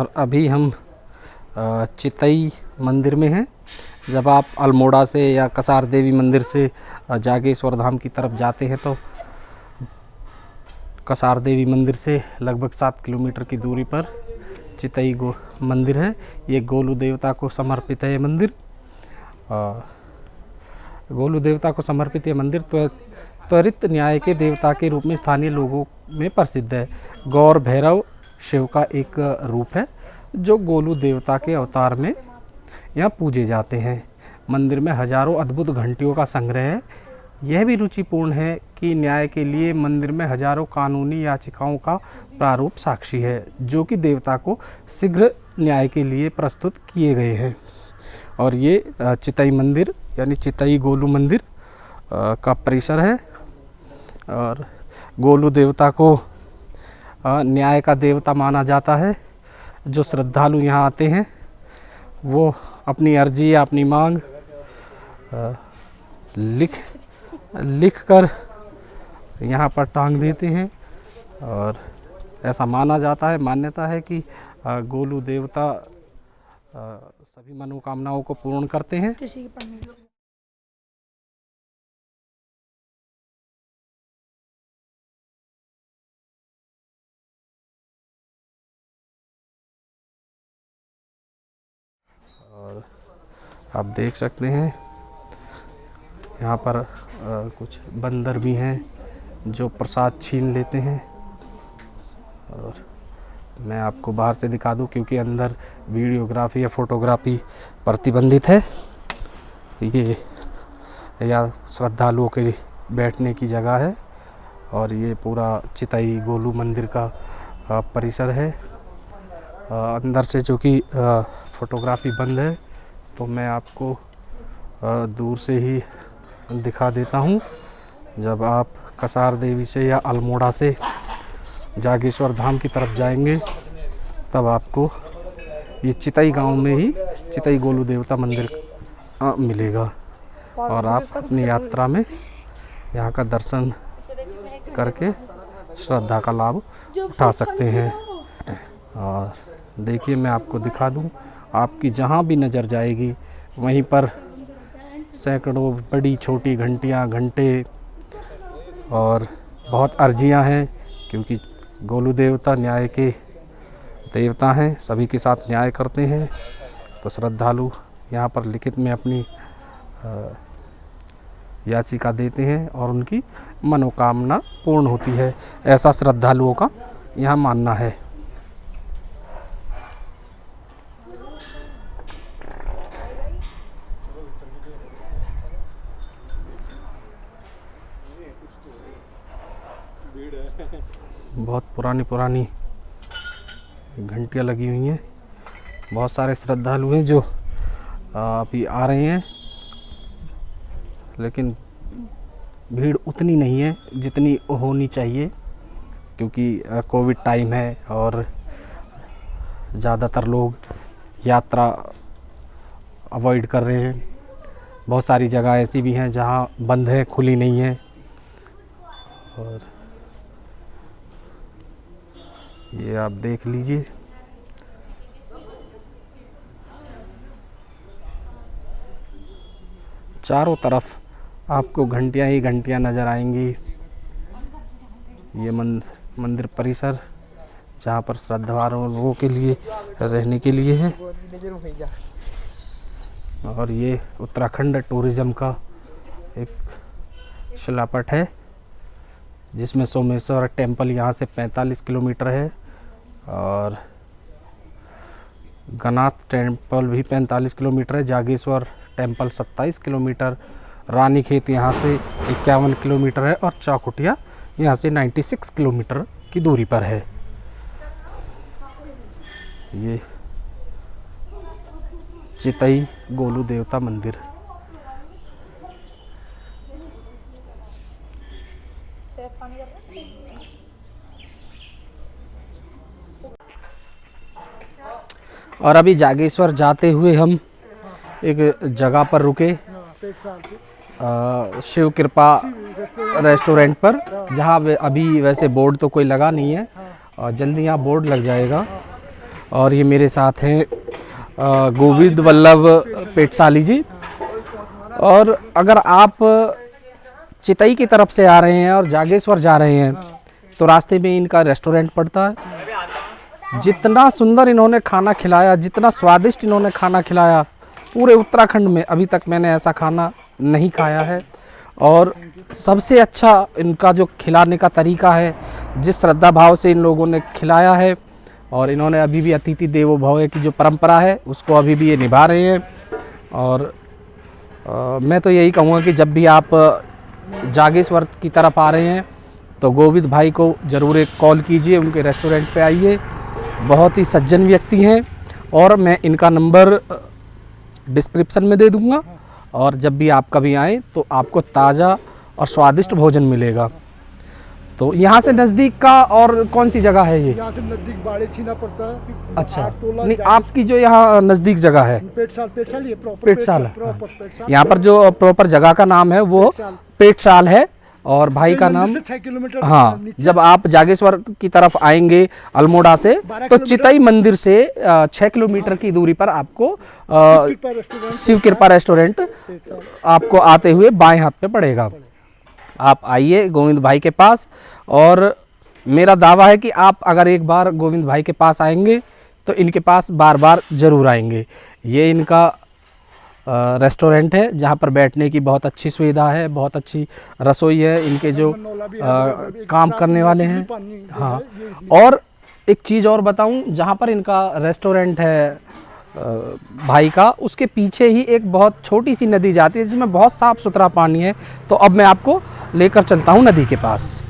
और अभी हम चितई मंदिर में हैं। जब आप अल्मोड़ा से या कसार देवी मंदिर से जागेश्वर धाम की तरफ जाते हैं तो कसार देवी मंदिर से लगभग 7 किलोमीटर की दूरी पर चितई मंदिर है। ये गोलू देवता को समर्पित है। ये मंदिर गोलू देवता को समर्पित ये मंदिर त्वरित न्याय के देवता के रूप में स्थानीय लोगों में प्रसिद्ध है। गौर भैरव शिव का एक रूप है जो गोलू देवता के अवतार में यहाँ पूजे जाते हैं। मंदिर में हजारों अद्भुत घंटियों का संग्रह है। यह भी रुचिपूर्ण है कि न्याय के लिए मंदिर में हजारों कानूनी याचिकाओं का प्रारूप साक्षी है जो कि देवता को शीघ्र न्याय के लिए प्रस्तुत किए गए हैं। और ये चितई मंदिर यानी चितई गोलू मंदिर का परिसर है। और गोलू देवता को न्याय का देवता माना जाता है। जो श्रद्धालु यहाँ आते हैं वो अपनी अर्जी या अपनी मांग लिख कर यहाँ पर टांग देते हैं। और ऐसा माना जाता है, मान्यता है कि गोलू देवता सभी मनोकामनाओं को पूर्ण करते हैं। और आप देख सकते हैं यहाँ पर कुछ बंदर भी हैं जो प्रसाद छीन लेते हैं। और मैं आपको बाहर से दिखा दूं क्योंकि अंदर वीडियोग्राफी या फोटोग्राफी प्रतिबंधित है। ये या श्रद्धालुओं के बैठने की जगह है। और ये पूरा चितई गोलू मंदिर का परिसर है। अंदर से जो कि फोटोग्राफी बंद है तो मैं आपको दूर से ही दिखा देता हूँ। जब आप कसार देवी से या अल्मोड़ा से जागेश्वर धाम की तरफ जाएंगे तब आपको ये चितई गांव में ही चितई गोलू देवता मंदिर मिलेगा। और आप अपनी यात्रा में यहाँ का दर्शन करके श्रद्धा का लाभ उठा सकते हैं। और देखिए मैं आपको दिखा दूँ, आपकी जहाँ भी नज़र जाएगी वहीं पर सैकड़ों बड़ी छोटी घंटियाँ, घंटे और बहुत अर्जियाँ हैं क्योंकि गोलू देवता न्याय के देवता हैं, सभी के साथ न्याय करते हैं। तो श्रद्धालु यहाँ पर लिखित में अपनी याचिका देते हैं और उनकी मनोकामना पूर्ण होती है, ऐसा श्रद्धालुओं का यहाँ मानना है। बहुत पुरानी घंटियाँ लगी हुई हैं। बहुत सारे श्रद्धालु हैं जो अभी आ रहे हैं, लेकिन भीड़ उतनी नहीं है जितनी होनी चाहिए क्योंकि कोविड टाइम है और ज़्यादातर लोग यात्रा अवॉइड कर रहे हैं। बहुत सारी जगह ऐसी भी हैं जहां बंद है, खुली नहीं है। और ये आप देख लीजिए, चारों तरफ आपको घंटियां ही घंटियां नज़र आएंगी। ये मंदिर परिसर जहाँ पर श्रद्धालुओं लोगों के लिए रहने के लिए है। और ये उत्तराखंड टूरिज़्म का एक शिलापट है जिसमें सोमेश्वर टेम्पल यहाँ से 45 किलोमीटर है और गनाथ टेम्पल भी 45 किलोमीटर है। जागेश्वर टेम्पल 27 किलोमीटर, रानीखेत यहाँ से 51 किलोमीटर है और चौखुटिया यहाँ से 96 किलोमीटर की दूरी पर है। ये चितई गोलू देवता मंदिर। और अभी जागेश्वर जाते हुए हम एक जगह पर रुके, शिव कृपा रेस्टोरेंट पर, जहाँ अभी वैसे बोर्ड तो कोई लगा नहीं है और जल्दी यहाँ बोर्ड लग जाएगा। और ये मेरे साथ हैं गोविंद वल्लभ पेटसाली जी। और अगर आप चितई की तरफ से आ रहे हैं और जागेश्वर जा रहे हैं तो रास्ते में इनका रेस्टोरेंट पड़ता है। जितना सुंदर इन्होंने खाना खिलाया, जितना स्वादिष्ट इन्होंने खाना खिलाया, पूरे उत्तराखंड में अभी तक मैंने ऐसा खाना नहीं खाया है। और सबसे अच्छा इनका जो खिलाने का तरीका है, जिस श्रद्धा भाव से इन लोगों ने खिलाया है, और इन्होंने अभी भी अतिथि देवो भव की जो परंपरा है उसको अभी भी ये निभा रहे हैं। और मैं तो यही कहूँगा कि जब भी आप जागेश्वर की तरफ आ रहे हैं तो गोविंद भाई को ज़रूर एक कॉल कीजिए, उनके रेस्टोरेंट पे आइए। बहुत ही सज्जन व्यक्ति हैं और मैं इनका नंबर डिस्क्रिप्शन में दे दूँगा। और जब भी आप कभी आएँ तो आपको ताज़ा और स्वादिष्ट भोजन मिलेगा। तो यहाँ से नज़दीक का और कौन सी जगह है ये? यहाँ से नज़दीक बाड़े छीना पड़ता है। अच्छा, नहीं आपकी जो यहाँ नज़दीक जगह है पेटसाल ये प्रॉपर पेटसाल है। पेटसाल। यहाँ पर जो प्रॉपर जगह का नाम है वो पेटसाल है और भाई का नाम 6 किलोमीटर। हाँ, जब आप जागेश्वर की तरफ आएंगे अल्मोड़ा से तो चितई मंदिर से 6 किलोमीटर की दूरी पर आपको शिव कृपा रेस्टोरेंट आपको आते हुए बाएं हाथ पे पड़ेगा। आप आइए गोविंद भाई के पास। और मेरा दावा है कि आप अगर एक बार गोविंद भाई के पास आएंगे तो इनके पास बार बार ज़रूर आएंगे। ये इनका रेस्टोरेंट है जहाँ पर बैठने की बहुत अच्छी सुविधा है, बहुत अच्छी रसोई है, इनके जो काम करने वाले हैं। हाँ, और एक चीज़ और बताऊं, जहाँ पर इनका रेस्टोरेंट है भाई का, उसके पीछे ही एक बहुत छोटी सी नदी जाती है जिसमें बहुत साफ़ सुथरा पानी है। तो अब मैं आपको लेकर चलता हूँ नदी के पास।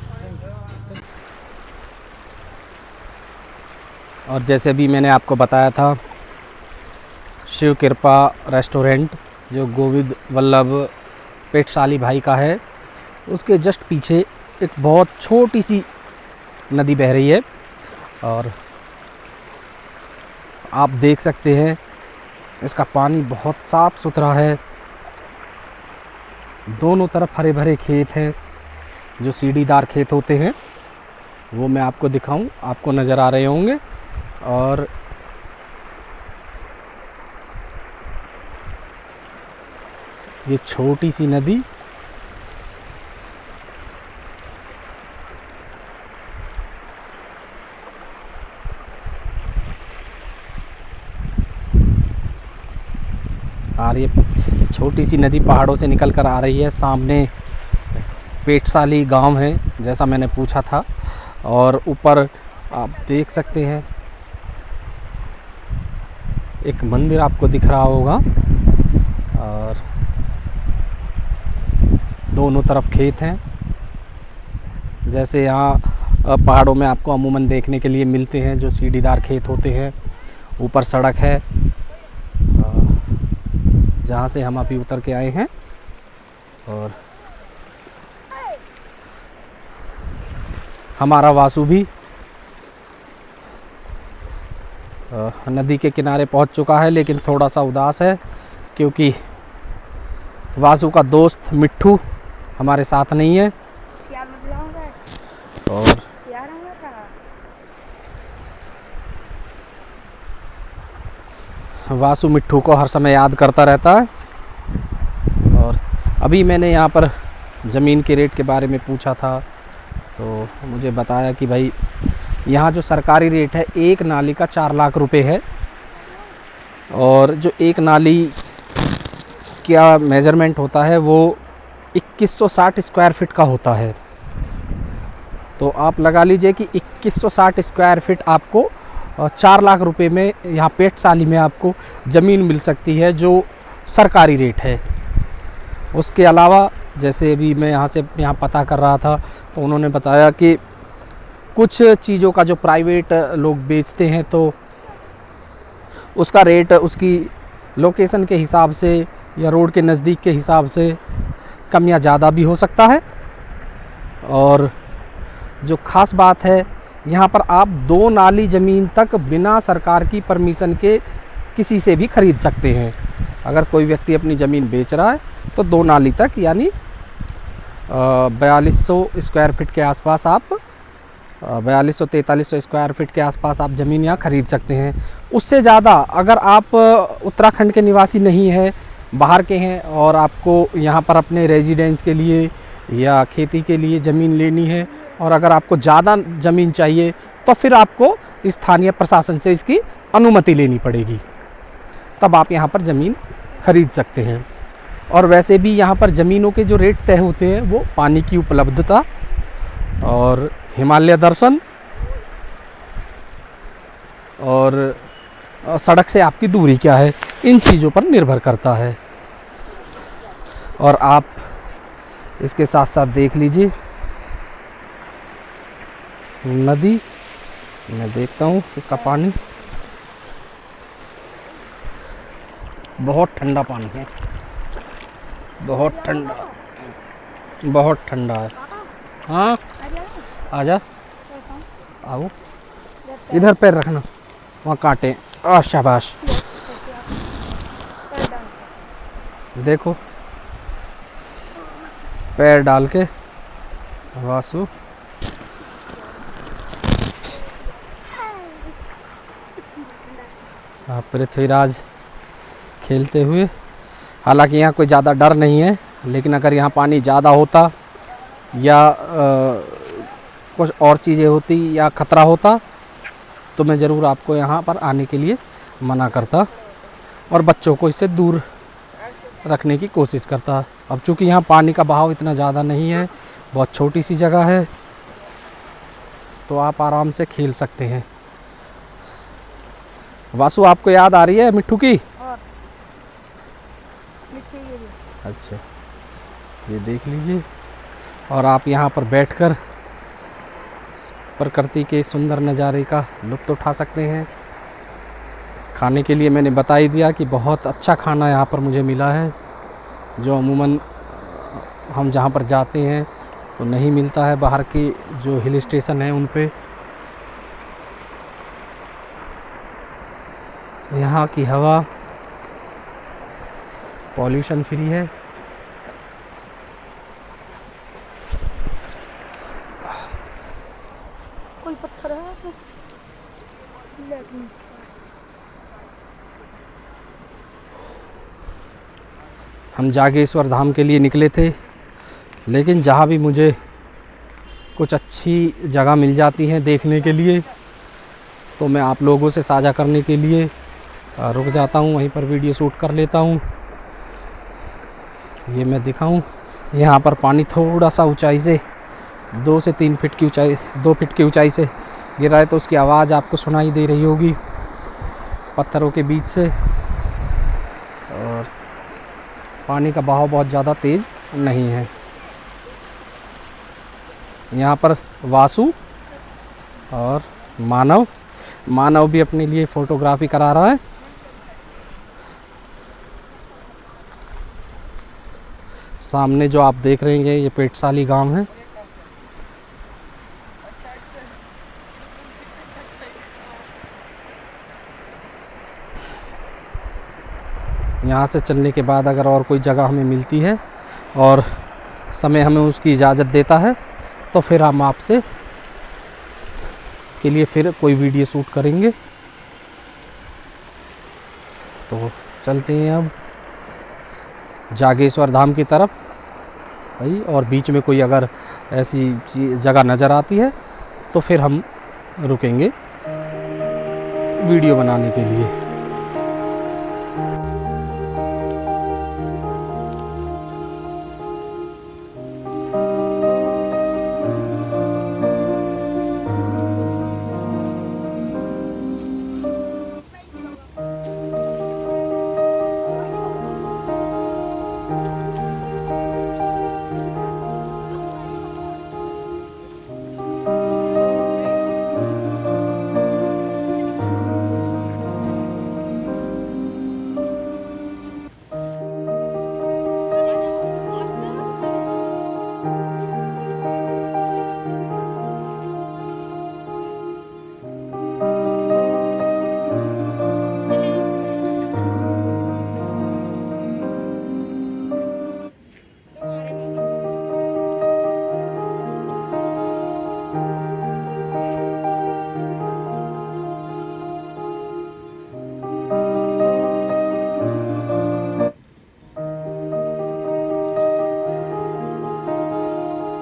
और जैसे भी मैंने आपको बताया था, शिव कृपा रेस्टोरेंट जो गोविंद वल्लभ पेटसाली भाई का है, उसके जस्ट पीछे एक बहुत छोटी सी नदी बह रही है। और आप देख सकते हैं इसका पानी बहुत साफ़ सुथरा है। दोनों तरफ हरे भरे खेत हैं, जो सीढ़ीदार खेत होते हैं वो मैं आपको दिखाऊं, आपको नज़र आ रहे होंगे। और ये छोटी सी नदी आ रही है, छोटी सी नदी पहाड़ों से निकल कर आ रही है। सामने पेटसाली गांव है जैसा मैंने पूछा था। और ऊपर आप देख सकते हैं एक मंदिर आपको दिख रहा होगा। और दोनों तरफ खेत हैं, जैसे यहाँ पहाड़ों में आपको अमूमन देखने के लिए मिलते हैं, जो सीढ़ीदार खेत होते हैं। ऊपर सड़क है जहाँ से हम अभी उतर के आए हैं। और हमारा वासु भी नदी के किनारे पहुँच चुका है, लेकिन थोड़ा सा उदास है क्योंकि वासु का दोस्त मिट्ठू हमारे साथ नहीं है। और वासु मिट्ठू को हर समय याद करता रहता है। और अभी मैंने यहाँ पर ज़मीन के रेट के बारे में पूछा था तो मुझे बताया कि भाई यहाँ जो सरकारी रेट है, एक नाली का 4 लाख रुपए है। और जो एक नाली क्या मेज़रमेंट होता है वो 2160 स्क्वायर फीट का होता है। तो आप लगा लीजिए कि 2160 स्क्वायर फीट आपको 4 लाख रुपए में यहाँ पेटसाली में आपको ज़मीन मिल सकती है, जो सरकारी रेट है। उसके अलावा जैसे अभी मैं यहाँ पता कर रहा था तो उन्होंने बताया कि कुछ चीज़ों का जो प्राइवेट लोग बेचते हैं तो उसका रेट उसकी लोकेशन के हिसाब से या रोड के नज़दीक के हिसाब से कम या ज़्यादा भी हो सकता है। और जो ख़ास बात है, यहाँ पर आप 2 नाली ज़मीन तक बिना सरकार की परमिशन के किसी से भी ख़रीद सकते हैं। अगर कोई व्यक्ति अपनी ज़मीन बेच रहा है तो 2 नाली तक यानी 4200 स्क्वायर फीट के आसपास आप 4200 4300 स्क्वायर फीट के आसपास आप ज़मीन यहाँ ख़रीद सकते हैं। उससे ज़्यादा अगर आप उत्तराखंड के निवासी नहीं हैं, बाहर के हैं और आपको यहाँ पर अपने रेजिडेंस के लिए या खेती के लिए ज़मीन लेनी है और अगर आपको ज़्यादा ज़मीन चाहिए तो फिर आपको स्थानीय प्रशासन से इसकी अनुमति लेनी पड़ेगी, तब आप यहाँ पर ज़मीन ख़रीद सकते हैं। और वैसे भी यहाँ पर ज़मीनों के जो रेट तय होते हैं वो पानी की उपलब्धता और हिमालय दर्शन और सड़क से आपकी दूरी क्या है, इन चीज़ों पर निर्भर करता है। और आप इसके साथ साथ देख लीजिए नदी, मैं देखता हूँ इसका पानी बहुत ठंडा पानी है, बहुत ठंडा है। हाँ आजा, आओ इधर पैर रखना, वहाँ कांटे। शाबाश, देखो पैर डाल के वासु पृथ्वीराज खेलते हुए। हालांकि यहाँ कोई ज़्यादा डर नहीं है, लेकिन अगर यहाँ पानी ज़्यादा होता या कुछ और चीज़ें होती या ख़तरा होता तो मैं ज़रूर आपको यहाँ पर आने के लिए मना करता और बच्चों को इससे दूर रखने की कोशिश करता। अब चूँकि यहाँ पानी का बहाव इतना ज़्यादा नहीं है, बहुत छोटी सी जगह है, तो आप आराम से खेल सकते हैं। वासु आपको याद आ रही है मिट्ठू की? अच्छा, ये देख लीजिए। और आप यहाँ पर बैठकर प्रकृति के सुंदर नज़ारे का लुत्फ़ उठा सकते हैं। खाने के लिए मैंने बता ही दिया कि बहुत अच्छा खाना यहाँ पर मुझे मिला है, जो अमूमन हम जहाँ पर जाते हैं तो नहीं मिलता है, बाहर के जो हिल स्टेशन हैं उन पे। यहाँ की हवा पॉल्यूशन फ्री है। कोई पत्थर है लेकिन हम जागेश्वर धाम के लिए निकले थे, लेकिन जहाँ भी मुझे कुछ अच्छी जगह मिल जाती हैं देखने के लिए तो मैं आप लोगों से साझा करने के लिए रुक जाता हूँ, वहीं पर वीडियो शूट कर लेता हूँ। ये मैं दिखाऊं, यहाँ पर पानी थोड़ा सा ऊंचाई से 2 से 3 फीट की ऊंचाई, 2 फीट की ऊंचाई से गिरा है, तो उसकी आवाज़ आपको सुनाई दे रही होगी पत्थरों के बीच से। और पानी का बहाव बहुत ज़्यादा तेज़ नहीं है। यहाँ पर वासु और मानव भी अपने लिए फ़ोटोग्राफी करा रहा है। सामने जो आप देख रहे हैं ये पेटसाली गांव है। यहाँ से चलने के बाद अगर और कोई जगह हमें मिलती है और समय हमें उसकी इजाज़त देता है तो फिर हम आपसे के लिए फिर कोई वीडियो शूट करेंगे। तो चलते हैं अब जागेश्वर धाम की तरफ भाई, और बीच में कोई अगर ऐसी जगह नज़र आती है तो फिर हम रुकेंगे वीडियो बनाने के लिए।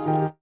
है।